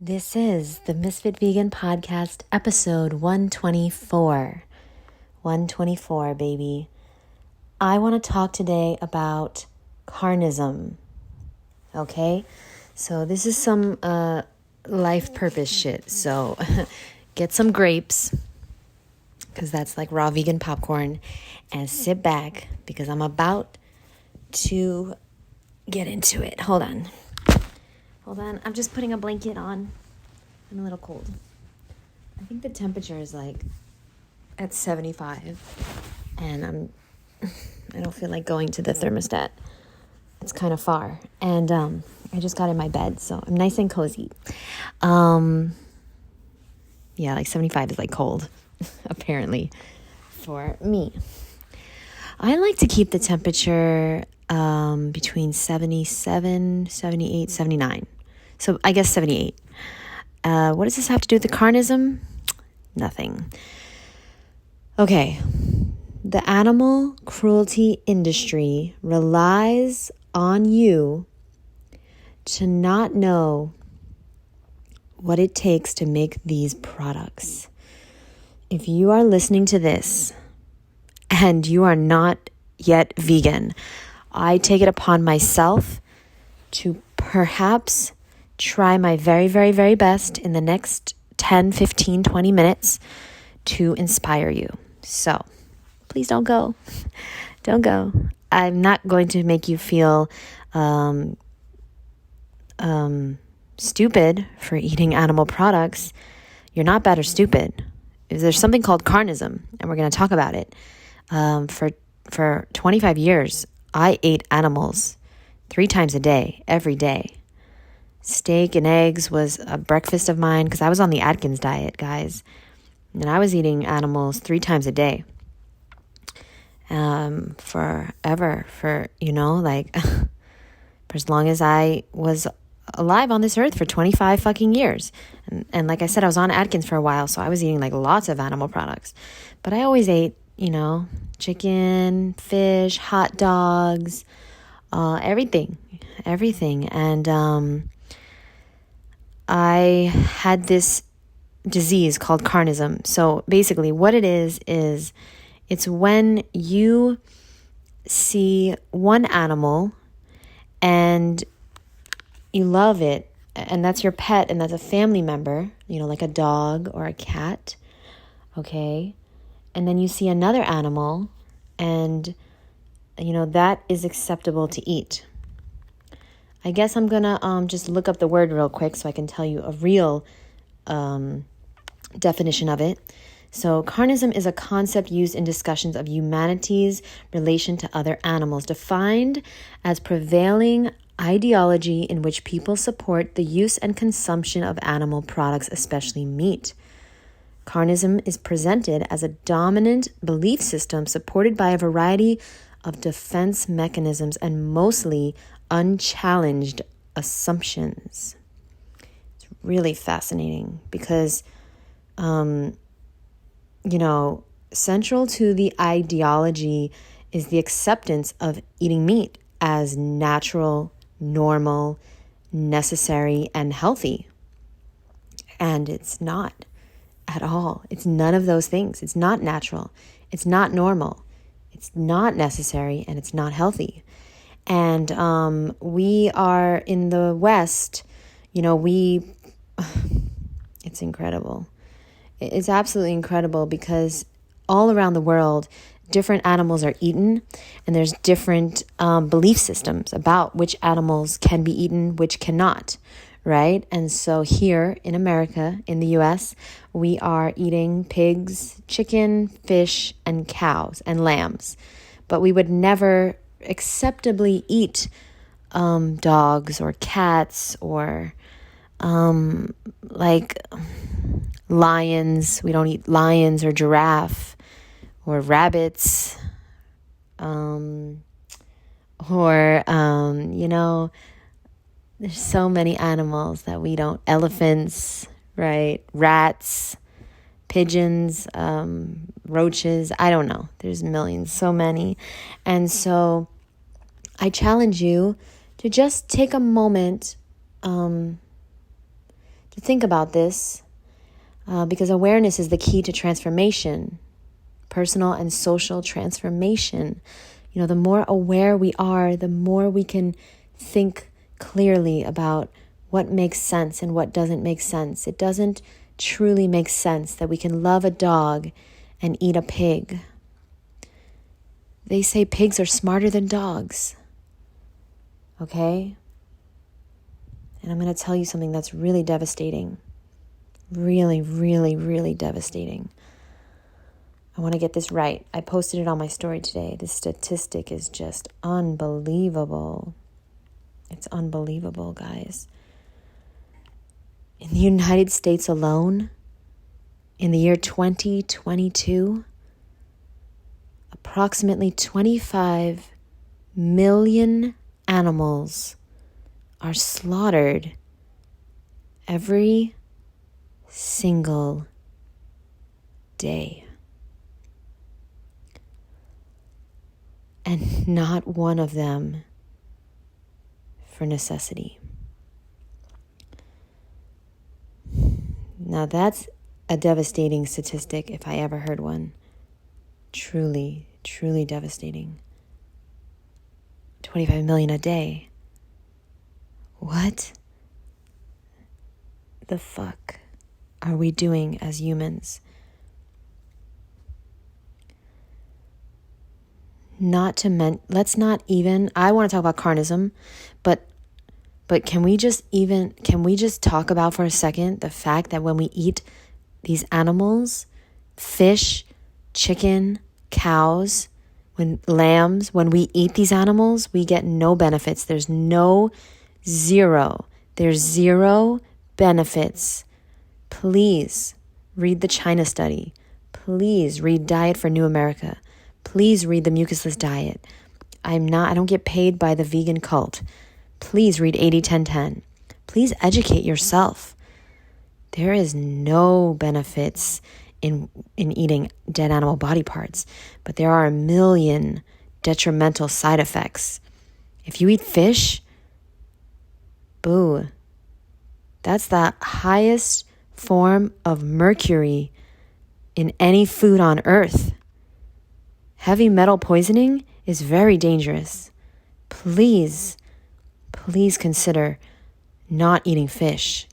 This is the Ms.FitVegan podcast, episode 124. 124, baby. I want to talk today about Carnism. Okay? So this is some life purpose shit. So get some grapes, because that's like raw vegan popcorn, and sit back because I'm about to get into it. Hold on. I'm just putting a blanket on. I'm a little cold. I think the temperature is like at 75, and I don't feel like going to the thermostat. It's kind of far, and I just got in my bed, so I'm nice and cozy. Yeah, like 75 is like cold, apparently, for me. I like to keep the temperature between 77, 78, 79. So I guess 78. What does this have to do with the Carnism? Nothing. Okay. The animal cruelty industry relies on you to not know what it takes to make these products. If you are listening to this and you are not yet vegan, I take it upon myself to perhaps try my very, very, very best in the next 10, 15, 20 minutes to inspire you. So please don't go. Don't go. I'm not going to make you feel stupid for eating animal products. You're not bad or stupid. There's something called Carnism, and we're going to talk about it. For 25 years, I ate animals 3 times a day, every day. Steak and eggs was a breakfast of mine because I was on the Atkins diet, guys. And I was eating animals 3 times a day. Forever, for as long as I was alive on this earth, for 25 fucking years. And like I said, I was on Atkins for a while, so I was eating like lots of animal products. But I always ate, chicken, fish, hot dogs, everything. And I had this disease called Carnism. So basically what it is it's when you see one animal and you love it, and that's your pet, and that's a family member, like a dog or a cat, okay? And then you see another animal and, that is acceptable to eat. I guess I'm going to just look up the word real quick so I can tell you a real definition of it. So Carnism is a concept used in discussions of humanity's relation to other animals, defined as prevailing ideology in which people support the use and consumption of animal products, especially meat. Carnism is presented as a dominant belief system supported by a variety of defense mechanisms and mostly unchallenged assumptions. It's really fascinating because, central to the ideology is the acceptance of eating meat as natural, normal, necessary, and healthy. And it's not at all. It's none of those things. It's not natural. It's not normal. It's not necessary, and it's not healthy. And we are in the West, it's incredible. It's absolutely incredible because all around the world, different animals are eaten, and there's different belief systems about which animals can be eaten, which cannot, right? And so here in America, in the US, we are eating pigs, chicken, fish, and cows, and lambs. But we would never acceptably eat dogs or cats or like lions. We don't eat lions or giraffe or rabbits there's so many animals that we don't. Elephants, right? Rats, pigeons, roaches. I don't know. There's millions, so many. And so I challenge you to just take a moment to think about this because awareness is the key to transformation, personal and social transformation. The more aware we are, the more we can think clearly about what makes sense and what doesn't make sense. It doesn't truly make sense that we can love a dog and eat a pig. They say pigs are smarter than dogs. Okay? And I'm going to tell you something that's really devastating. Really, really, really devastating. I want to get this right. I posted it on my story today. This statistic is just unbelievable. It's unbelievable, guys. In the United States alone, in the year 2022, approximately 25 million animals are slaughtered every single day. And not one of them for necessity. Now that's a devastating statistic if I ever heard one. Truly, truly devastating. 25 million a day. What the fuck are we doing as humans? Let's not even, I want to talk about carnism, but can we just talk about for a second the fact that when we eat these animals, fish, chicken, cows, lambs, when we eat these animals, we get no benefits. There's zero benefits. Please read the China study. Please read Diet for New America. Please read the Mucusless Diet. I don't get paid by the vegan cult. Please read 80-10-10. Please educate yourself. There is no benefits in eating dead animal body parts, but there are a million detrimental side effects. If you eat fish, boo, that's the highest form of mercury in any food on earth. Heavy metal poisoning is very dangerous. Please consider not eating fish.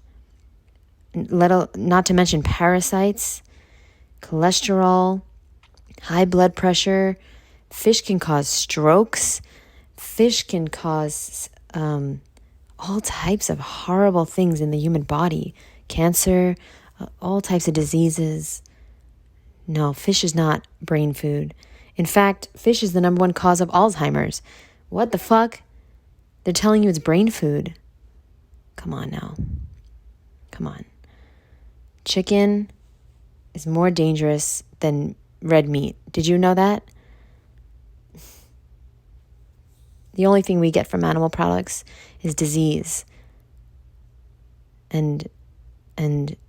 Not to mention parasites, cholesterol, high blood pressure. Fish can cause strokes. Fish can cause all types of horrible things in the human body. Cancer, all types of diseases. No, fish is not brain food. In fact, fish is the number one cause of Alzheimer's. What the fuck? They're telling you it's brain food. Come on now. Come on. Chicken is more dangerous than red meat. Did you know that? The only thing we get from animal products is disease and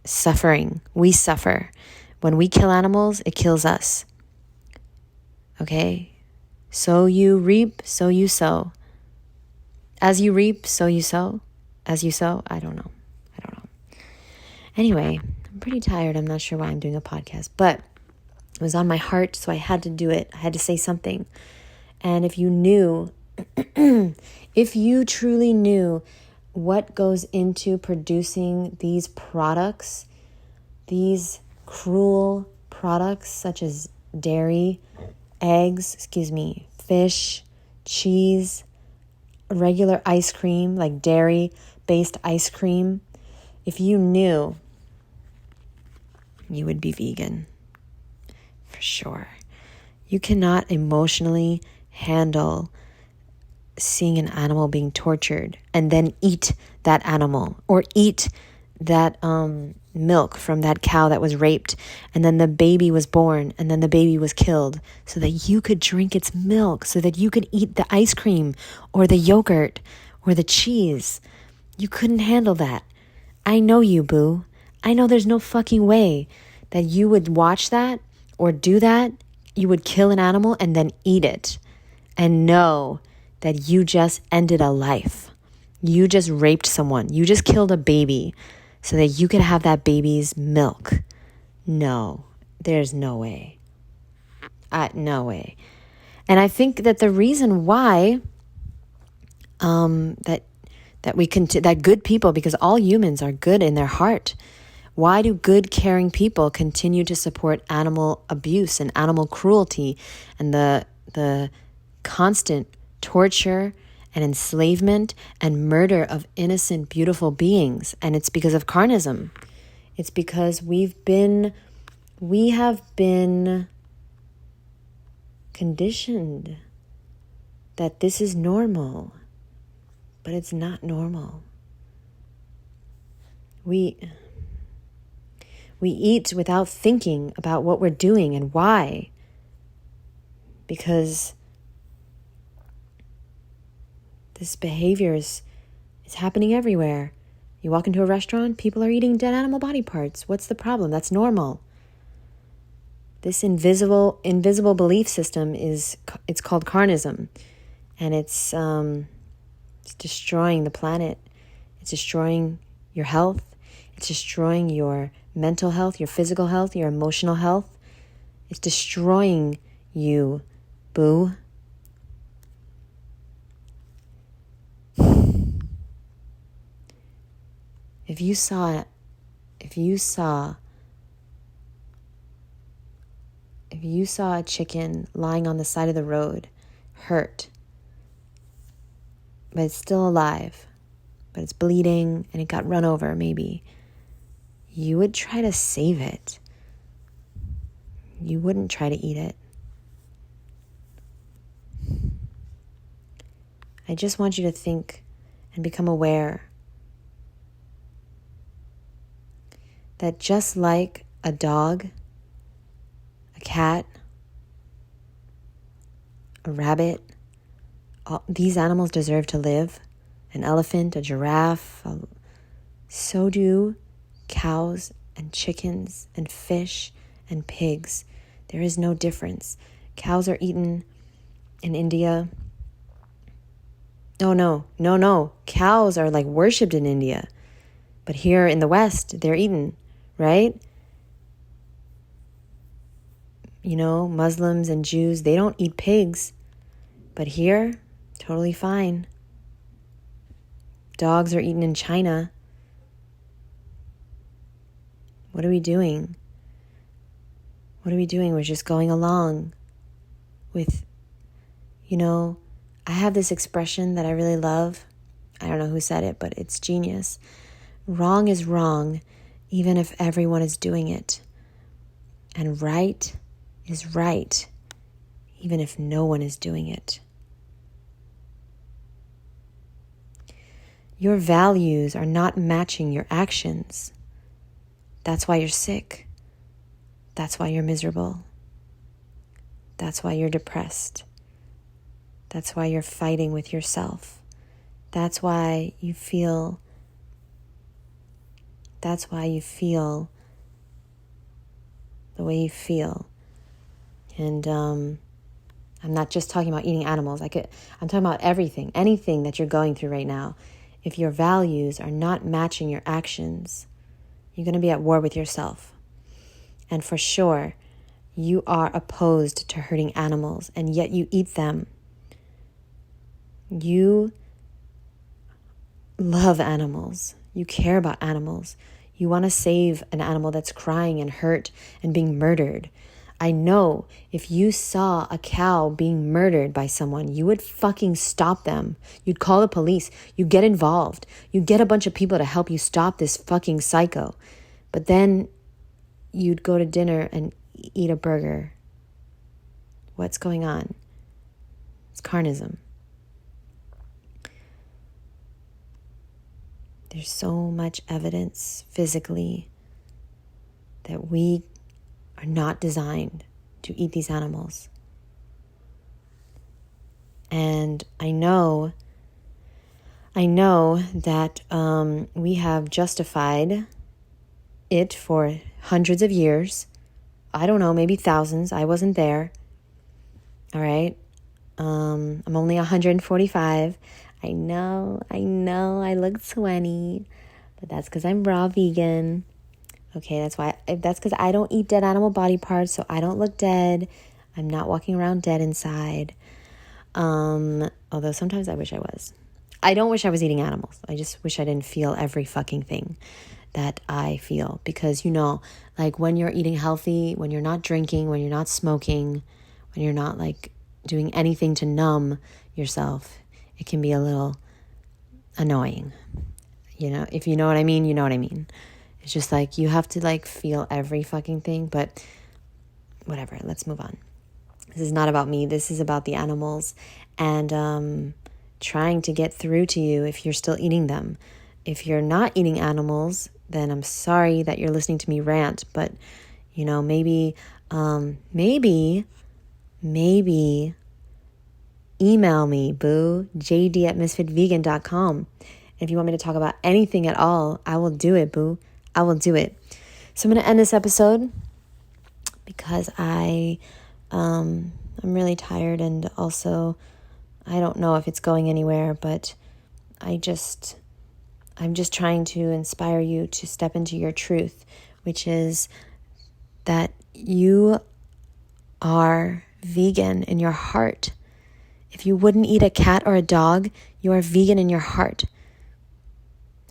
suffering. We suffer. When we kill animals, it kills us. Okay? So you reap, so you sow. As you reap, so you sow. As you sow, I don't know. Anyway, I'm pretty tired. I'm not sure why I'm doing a podcast, but it was on my heart, so I had to do it. I had to say something. And if you knew, if you truly knew what goes into producing these products, these cruel products such as dairy, eggs, fish, cheese, regular ice cream, like dairy-based ice cream, if you knew, you would be vegan. For sure. You cannot emotionally handle seeing an animal being tortured and then eat that animal or eat that milk from that cow that was raped, and then the baby was born, and then the baby was killed so that you could drink its milk, so that you could eat the ice cream or the yogurt or the cheese. You couldn't handle that. I know you, boo. I know there's no fucking way that you would watch that or do that. You would kill an animal and then eat it and know that you just ended a life. You just raped someone. You just killed a baby so that you could have that baby's milk. No, there's no way. No way. And I think that the reason why that good people, because all humans are good in their heart, why do good, caring people continue to support animal abuse and animal cruelty and the constant torture and enslavement and murder of innocent, beautiful beings? And it's because of carnism. It's because we have been conditioned that this is normal, but it's not normal. We eat without thinking about what we're doing and why. Because this behavior is happening everywhere. You walk into a restaurant, people are eating dead animal body parts. What's the problem? That's normal. This invisible belief system it's called carnism, and it's destroying the planet. It's destroying your health. It's destroying your mental health, your physical health, your emotional health. It's destroying you, boo. If you saw a chicken lying on the side of the road, hurt, but it's still alive, but it's bleeding and it got run over maybe, you would try to save it. You wouldn't try to eat it. I just want you to think and become aware that just like a dog, a cat, a rabbit, these animals deserve to live. An elephant, a giraffe, so do cows and chickens and fish and pigs. There is no difference. Cows are eaten in India. No. Cows are like worshipped in India. But here in the West, they're eaten, right? You know, Muslims and Jews, they don't eat pigs. But here, totally fine. Dogs are eaten in China. What are we doing? We're just going along with, I have this expression that I really love. I don't know who said it, but it's genius. Wrong is wrong, even if everyone is doing it. And right is right, even if no one is doing it. Your values are not matching your actions. That's why you're sick. That's why you're miserable. That's why you're depressed. That's why you're fighting with yourself. That's why you feel the way you feel. And I'm not just talking about eating animals. I'm talking about anything that you're going through right now. If your values are not matching your actions, you're going to be at war with yourself. And for sure, you are opposed to hurting animals, and yet you eat them. You love animals. You care about animals. You want to save an animal that's crying and hurt and being murdered. I know if you saw a cow being murdered by someone, you would fucking stop them. You'd call the police. You'd get involved. You'd get a bunch of people to help you stop this fucking psycho. But then you'd go to dinner and eat a burger. What's going on? It's carnism. There's so much evidence physically that we are not designed to eat these animals. And I know that we have justified it for hundreds of years. I don't know, maybe thousands. I wasn't there. All right. I'm only 145. I know, I look 20, but that's because I'm raw vegan. Okay, that's because I don't eat dead animal body parts, so I don't look dead. I'm not walking around dead inside. Although sometimes I wish I was. I don't wish I was eating animals. I just wish I didn't feel every fucking thing that I feel. Because, like when you're eating healthy, when you're not drinking, when you're not smoking, when you're not like doing anything to numb yourself, it can be a little annoying. If you know what I mean, you know what I mean. It's just like you have to like feel every fucking thing, but whatever, let's move on. This is not about me. This is about the animals and trying to get through to you if you're still eating them. If you're not eating animals, then I'm sorry that you're listening to me rant, but maybe email me, boo, jd@MsFitVegan.com. If you want me to talk about anything at all, I will do it, boo. I will do it. So I'm going to end this episode because I'm really tired, and also I don't know if it's going anywhere, but I'm just trying to inspire you to step into your truth, which is that you are vegan in your heart. If you wouldn't eat a cat or a dog, you are vegan in your heart.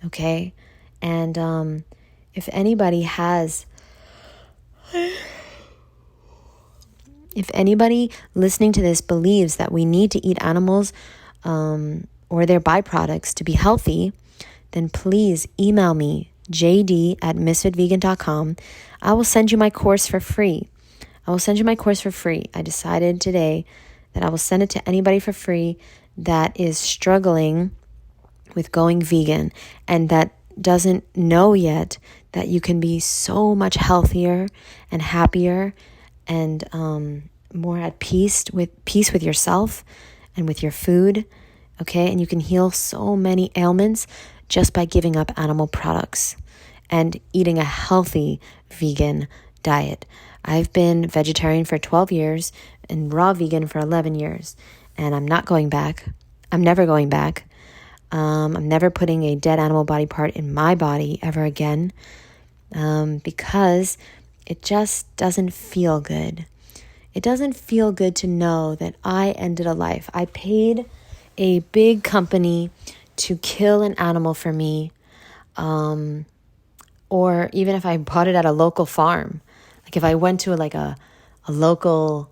Okay? And if anybody listening to this believes that we need to eat animals or their byproducts to be healthy, then please email me, jd@MsFitVegan.com. I will send you my course for free. I decided today that I will send it to anybody for free that is struggling with going vegan and that doesn't know yet that you can be so much healthier and happier and more at peace with yourself and with your food, okay? And you can heal so many ailments just by giving up animal products and eating a healthy vegan diet. I've been vegetarian for 12 years and raw vegan for 11 years, and I'm not going back. I'm never going back. I'm never putting a dead animal body part in my body ever again because it just doesn't feel good. It doesn't feel good to know that I ended a life. I paid a big company to kill an animal for me, or even if I bought it at a local farm. Like if I went to a local,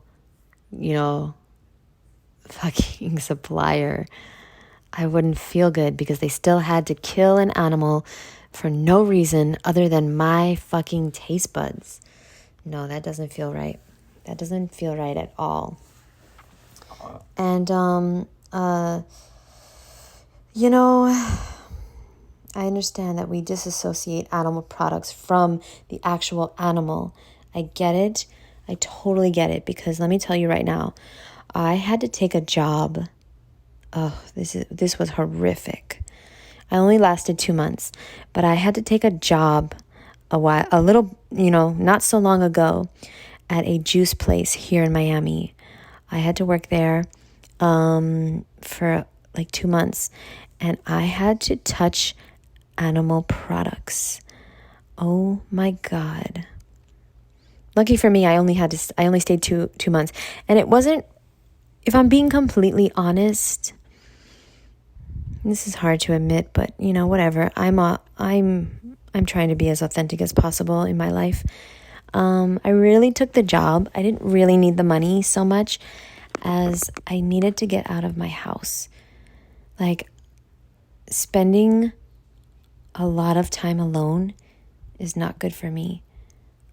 fucking supplier, I wouldn't feel good because they still had to kill an animal for no reason other than my fucking taste buds. No, that doesn't feel right. That doesn't feel right at all. And, I understand that we disassociate animal products from the actual animal. I get it. I totally get it, because let me tell you right now, I had to take a job. Oh, this was horrific. I only lasted 2 months, but I had to take a job not so long ago at a juice place here in Miami. I had to work there for like 2 months, and I had to touch animal products. Oh my God. Lucky for me, I only stayed two months, and it wasn't, if I'm being completely honest, this is hard to admit, but whatever. I'm trying to be as authentic as possible in my life. I really took the job. I didn't really need the money so much as I needed to get out of my house. Like, spending a lot of time alone is not good for me.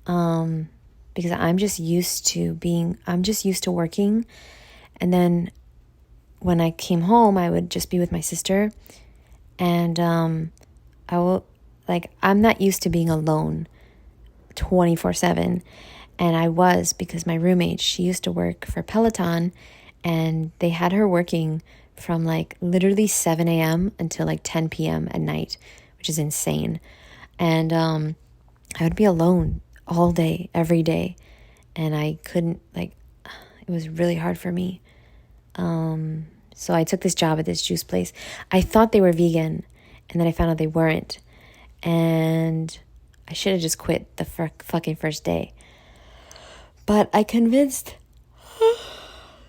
Because I'm just used to working. And then when I came home, I would just be with my sister. And I'm not used to being alone 24/7. And I was, because my roommate, she used to work for Peloton, and they had her working from like literally 7 a.m. until like 10 p.m. at night, which is insane. And I would be alone all day, every day. And I couldn't, it was really hard for me. So I took this job at this juice place. I thought they were vegan, and then I found out they weren't. and I should have just quit the fucking first day. But I convinced...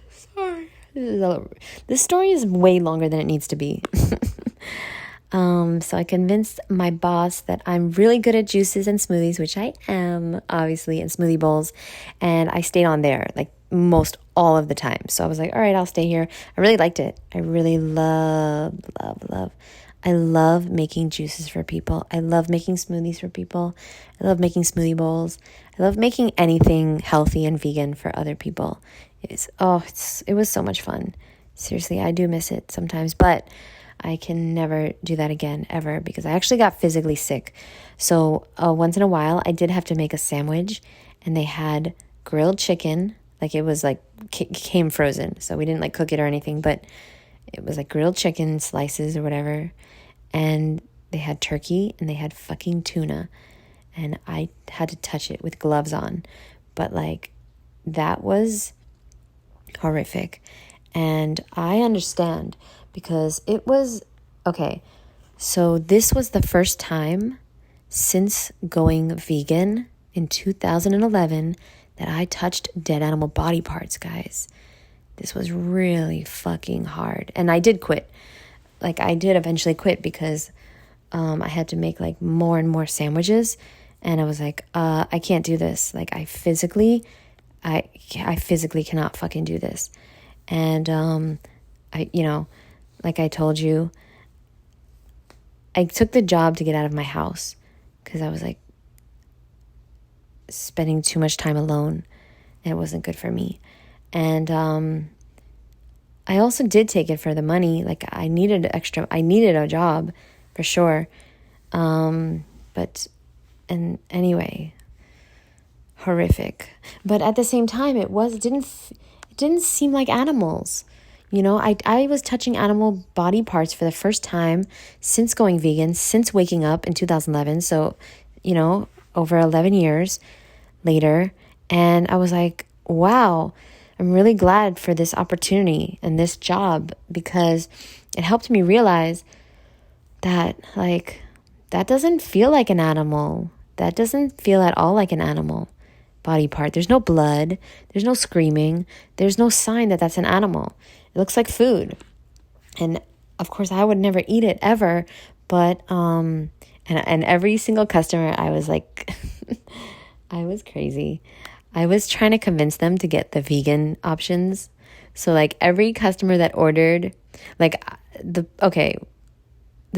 Sorry. This story is way longer than it needs to be. So I convinced my boss that I'm really good at juices and smoothies, which I am, obviously, and smoothie bowls. And I stayed on there like most all of the time. So I was like, all right, I'll stay here. I really liked it. I really love. I love making juices for people. I love making smoothies for people. I love making smoothie bowls. I love making anything healthy and vegan for other people. It was so much fun. Seriously, I do miss it sometimes, but I can never do that again, ever, because I actually got physically sick. So once in a while, I did have to make a sandwich, and they had grilled chicken. Like, it was like came frozen, so we didn't like cook it or anything, but it was like grilled chicken slices or whatever. And they had turkey, and they had fucking tuna, and I had to touch it with gloves on. But like, that was horrific. And I understand, because it was, okay, so this was the first time since going vegan in 2011 that I touched dead animal body parts, guys. This was really fucking hard. And I did quit. Like, I did eventually quit because I had to make like more and more sandwiches. And I was like, I can't do this. Like, I physically cannot fucking do this. And like I told you, I took the job to get out of my house because I was like spending too much time alone, and it wasn't good for me. And I also did take it for the money. Like, I needed a job for sure. And anyway, horrific. But at the same time, it didn't seem like animals. You know, I was touching animal body parts for the first time since going vegan, since waking up in 2011. So, you know, over 11 years later. And I was like, wow, I'm really glad for this opportunity and this job, because it helped me realize that, like, that doesn't feel like an animal. That doesn't feel at all like an animal body part. There's no blood. There's no screaming. There's no sign that that's an animal. It looks like food. And of course, I would never eat it ever. But, and every single customer, I was like, I was crazy. I was trying to convince them to get the vegan options. So like, every customer that ordered, like the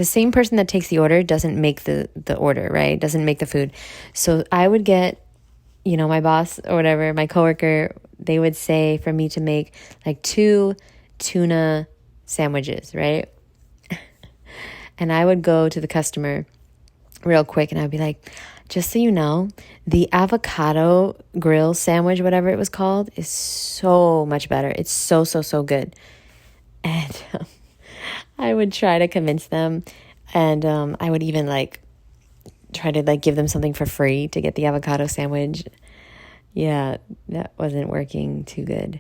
same person that takes the order doesn't make the order, right? Doesn't make the food. So I would get, you know, my boss or whatever, my coworker, they would say for me to make like 2 tuna sandwiches, right? And I would go to the customer real quick and I'd be like, just so you know, the avocado grill sandwich, whatever it was called, is so much better. It's so good. And I would try to convince them, and I would even like try to like give them something for free to get the avocado sandwich. Yeah, that wasn't working too good.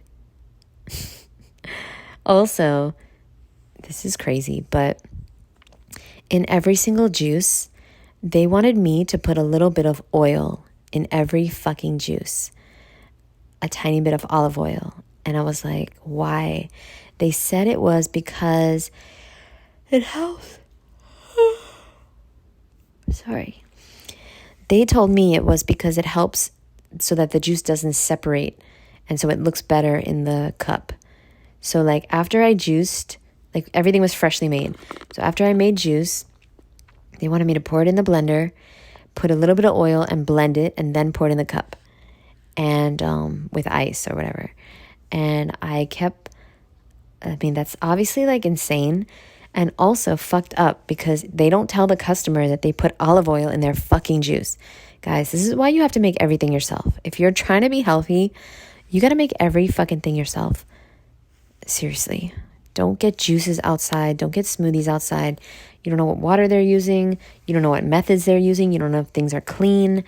Also, this is crazy, but in every single juice, they wanted me to put a little bit of oil in every fucking juice, a tiny bit of olive oil. And I was like, why? They said it was because it helps. Sorry. They told me it was because it helps so that the juice doesn't separate, and so it looks better in the cup. So like, after I juiced, like, everything was freshly made. So after I made juice, they wanted me to pour it in the blender, put a little bit of oil and blend it, and then pour it in the cup, and with ice or whatever. And that's obviously like insane and also fucked up, because they don't tell the customer that they put olive oil in their fucking juice. Guys, this is why you have to make everything yourself. If you're trying to be healthy, you got to make every fucking thing yourself. Seriously. Don't get juices outside. Don't get smoothies outside. You don't know what water they're using. You don't know what methods they're using. You don't know if things are clean.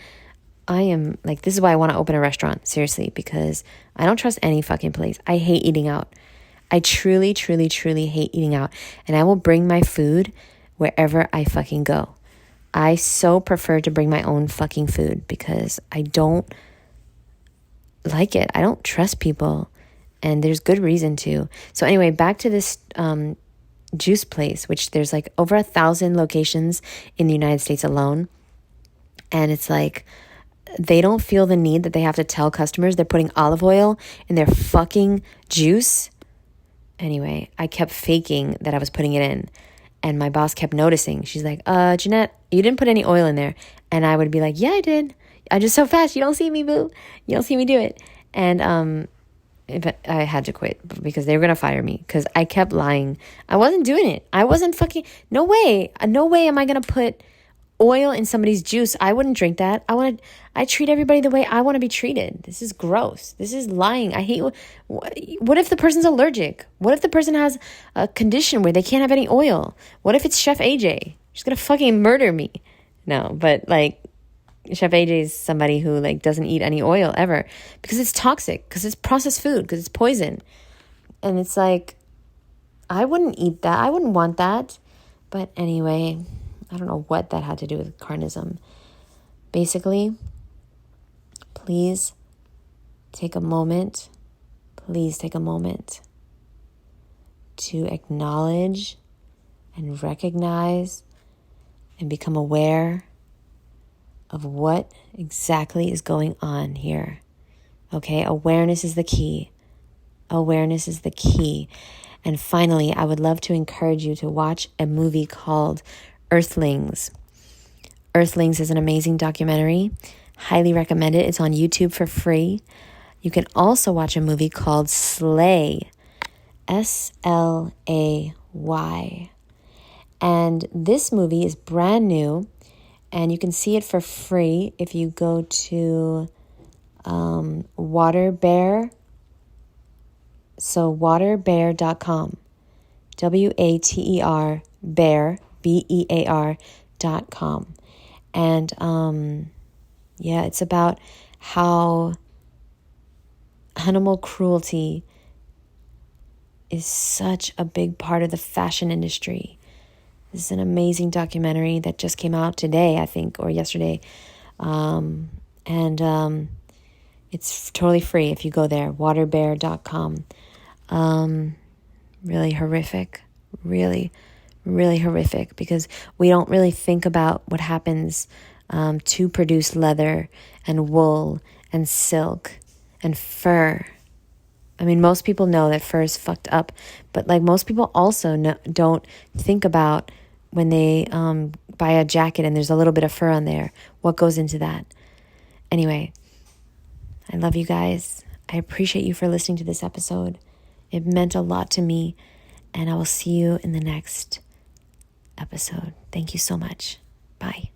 This is why I want to open a restaurant, seriously, because I don't trust any fucking place. I hate eating out. I truly, truly, truly hate eating out. And I will bring my food wherever I fucking go. I so prefer to bring my own fucking food because I don't like it. I don't trust people, and there's good reason to. So anyway, back to this juice place, which there's like over 1,000 locations in the United States alone. And it's like, they don't feel the need that they have to tell customers they're putting olive oil in their fucking juice. Anyway, I kept faking that I was putting it in. And my boss kept noticing. She's like, Jeanette, you didn't put any oil in there. And I would be like, yeah, I did. I just so fast. You don't see me, boo. You don't see me do it. And I had to quit because they were going to fire me because I kept lying. I wasn't doing it. I wasn't fucking, no way. No way am I going to put oil in somebody's juice. I wouldn't drink that. I treat everybody the way I want to be treated. This is gross. This is lying. I hate, what if the person's allergic? What if the person has a condition where they can't have any oil? What if it's Chef AJ? She's going to fucking murder me. No, but like, Chef AJ is somebody who like doesn't eat any oil ever because it's toxic, because it's processed food, because it's poison. And it's like, I wouldn't eat that. I wouldn't want that. But anyway, I don't know what that had to do with carnism. Basically, please take a moment. Please take a moment to acknowledge and recognize and become aware of what exactly is going on here. Okay, awareness is the key. Awareness is the key. And finally, I would love to encourage you to watch a movie called Earthlings. Earthlings is an amazing documentary. Highly recommend it. It's on YouTube for free. You can also watch a movie called Slay. Slay. And this movie is brand new. And you can see it for free if you go to Waterbear. So waterbear.com. WATER bear, BEAR.com. And yeah, it's about how animal cruelty is such a big part of the fashion industry. This is an amazing documentary that just came out today, I think, or yesterday. And it's totally free if you go there, waterbear.com. Really horrific, really, really horrific, because we don't really think about what happens to produce leather and wool and silk and fur. I mean, most people know that fur is fucked up, but like most people also don't think about when they buy a jacket and there's a little bit of fur on there, what goes into that. Anyway, I love you guys. I appreciate you for listening to this episode. It meant a lot to me, and I will see you in the next episode. Thank you so much. Bye.